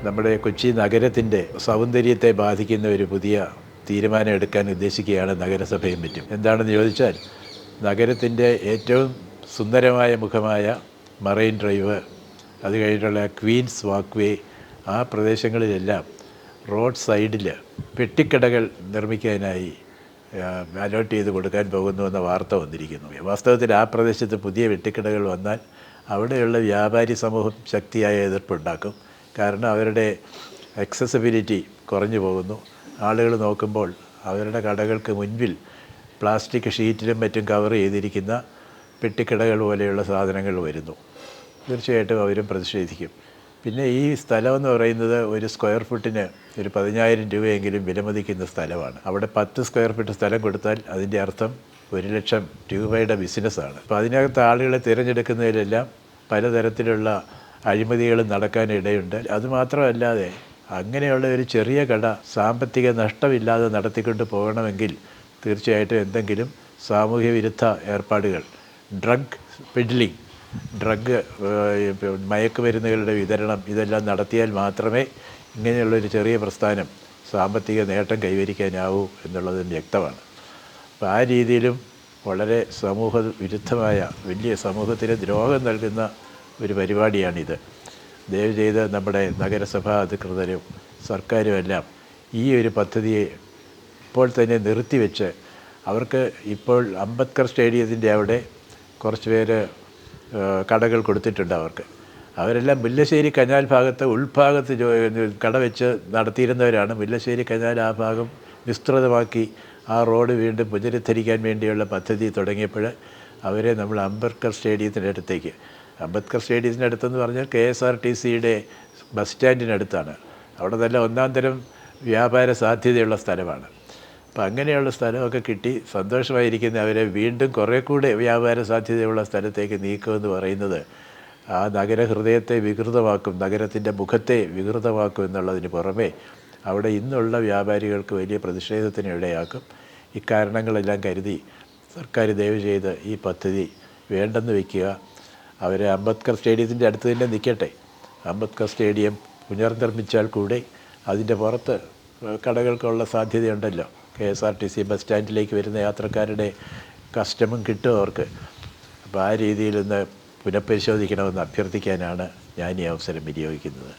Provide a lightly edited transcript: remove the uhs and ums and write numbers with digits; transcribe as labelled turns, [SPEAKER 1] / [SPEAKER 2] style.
[SPEAKER 1] നമ്മുടെ കൊച്ചി നഗരത്തിൻ്റെ സൗന്ദര്യത്തെ ബാധിക്കുന്ന ഒരു പുതിയ തീരുമാനം എടുക്കാൻ ഉദ്ദേശിക്കുകയാണ് നഗരസഭയും പറ്റും. എന്താണെന്ന് ചോദിച്ചാൽ, നഗരത്തിൻ്റെ ഏറ്റവും സുന്ദരമായ മുഖമായ മറൈൻ ഡ്രൈവ്, അത് കഴിഞ്ഞിട്ടുള്ള ക്വീൻസ് വാക്ക്വേ, ആ പ്രദേശങ്ങളിലെല്ലാം റോഡ് സൈഡിൽ പെട്ടിക്കടകൾ നിർമ്മിക്കാനായി അലോട്ട് ചെയ്ത് കൊടുക്കാൻ പോകുന്നുവെന്ന വാർത്ത വന്നിരിക്കുന്നു. വാസ്തവത്തിൽ ആ പ്രദേശത്ത് പുതിയ വെട്ടിക്കടകൾ വന്നാൽ അവിടെയുള്ള വ്യാപാരി സമൂഹം ശക്തിയായ എതിർപ്പുണ്ടാക്കും. കാരണം അവരുടെ അക്സസിബിലിറ്റി കുറഞ്ഞു പോകുന്നു. ആളുകൾ നോക്കുമ്പോൾ അവരുടെ കടകൾക്ക് മുൻപിൽ പ്ലാസ്റ്റിക് ഷീറ്റിലും മറ്റും കവർ ചെയ്തിരിക്കുന്ന പെട്ടിക്കടകൾ പോലെയുള്ള സാധനങ്ങൾ വരുന്നു. തീർച്ചയായിട്ടും അവരും പ്രതിഷേധിക്കും. പിന്നെ ഈ സ്ഥലമെന്ന് പറയുന്നത് ഒരു സ്ക്വയർ ഫുട്ടിന് ഒരു 10,000 രൂപയെങ്കിലും വിലമതിക്കുന്ന സ്ഥലമാണ്. അവിടെ 10 സ്ക്വയർ ഫീറ്റ് സ്ഥലം കൊടുത്താൽ അതിൻ്റെ അർത്ഥം 1,00,000 രൂപയുടെ ബിസിനസ്സാണ്. അപ്പോൾ അതിനകത്ത് ആളുകളെ തിരഞ്ഞെടുക്കുന്നതിലെല്ലാം പലതരത്തിലുള്ള അഴിമതികളും നടക്കാനിടയുണ്ട്. അതുമാത്രമല്ലാതെ അങ്ങനെയുള്ള ഒരു ചെറിയ കട സാമ്പത്തിക നഷ്ടമില്ലാതെ നടത്തിക്കൊണ്ട് പോകണമെങ്കിൽ തീർച്ചയായിട്ടും എന്തെങ്കിലും സാമൂഹ്യ വിരുദ്ധ ഏർപ്പാടുകൾ, ഡ്രഗ് പെഡ്ലിംഗ്, മയക്കുമരുന്നുകളുടെ വിതരണം, ഇതെല്ലാം നടത്തിയാൽ മാത്രമേ ഇങ്ങനെയുള്ളൊരു ചെറിയ പ്രസ്ഥാനം സാമ്പത്തിക നേട്ടം കൈവരിക്കാനാവൂ എന്നുള്ളത് വ്യക്തമാണ്. അപ്പോൾ ആ രീതിയിലും വളരെ സമൂഹ വിരുദ്ധമായ, വലിയ സമൂഹത്തിന് ദ്രോഹം നൽകുന്ന ഒരു പരിപാടിയാണിത്. ദയവ് ചെയ്ത് നമ്മുടെ നഗരസഭാ അധികൃതരും സർക്കാരുമെല്ലാം ഈ ഒരു പദ്ധതിയെ ഇപ്പോൾ തന്നെ നിർത്തിവെച്ച്, അവർക്ക് ഇപ്പോൾ അംബേദ്കർ സ്റ്റേഡിയത്തിൻ്റെ അവിടെ കുറച്ച് പേര് കടകൾ കൊടുത്തിട്ടുണ്ട്. അവരെല്ലാം മുല്ലശ്ശേരി കനാൽ ഭാഗത്ത് ഉൾഭാഗത്ത് കട വെച്ച് നടത്തിയിരുന്നവരാണ്. മുല്ലശ്ശേരി കനാൽ ആ ഭാഗം വിസ്തൃതമാക്കി ആ റോഡ് വീണ്ടും പുനരുദ്ധരിക്കാൻ വേണ്ടിയുള്ള പദ്ധതി തുടങ്ങിയപ്പോൾ അവരെ നമ്മൾ അംബേദ്കർ സ്റ്റേഡിയത്തിൻ്റെ അടുത്തേക്ക്, അംബേദ്കർ സ്റ്റേഡിയത്തിൻ്റെ അടുത്തെന്ന് പറഞ്ഞാൽ KSRTCയുടെ ബസ് സ്റ്റാൻഡിനടുത്താണ്. അവിടെ നല്ല ഒന്നാം തരം വ്യാപാര സാധ്യതയുള്ള സ്ഥലമാണ്. അപ്പോൾ അങ്ങനെയുള്ള സ്ഥലമൊക്കെ കിട്ടി സന്തോഷമായിരിക്കുന്ന അവരെ വീണ്ടും കുറേ കൂടെ വ്യാപാര സാധ്യതയുള്ള സ്ഥലത്തേക്ക് നീക്കുമെന്ന് പറയുന്നത് ആ നഗരഹൃദയത്തെ വികൃതമാക്കും, നഗരത്തിൻ്റെ മുഖത്തെ വികൃതമാക്കും എന്നുള്ളതിന് പുറമേ അവിടെ ഇന്നുള്ള വ്യാപാരികൾക്ക് വലിയ പ്രതിഷേധത്തിന് ഇടയാക്കും. ഇക്കാരണങ്ങളെല്ലാം കരുതി സർക്കാർ ദയവ് ചെയ്ത് ഈ പദ്ധതി വേണ്ടെന്ന് വയ്ക്കുക. അവർ അംബേദ്കർ സ്റ്റേഡിയത്തിൻ്റെ അടുത്ത് തന്നെ നിൽക്കട്ടെ. അംബേദ്കർ സ്റ്റേഡിയം പുനർനിർമ്മിച്ചാൽ കൂടെ അതിൻ്റെ പുറത്ത് കടകൾക്കുള്ള സാധ്യതയുണ്ടല്ലോ. KSRTC ബസ് സ്റ്റാൻഡിലേക്ക് വരുന്ന യാത്രക്കാരുടെ കസ്റ്റമും കിട്ടും അവർക്ക്. അപ്പോൾ ആ രീതിയിലൊന്ന് പുനഃപരിശോധിക്കണമെന്ന് അഭ്യർത്ഥിക്കാനാണ് ഞാൻ ഈ അവസരം വിനിയോഗിക്കുന്നത്.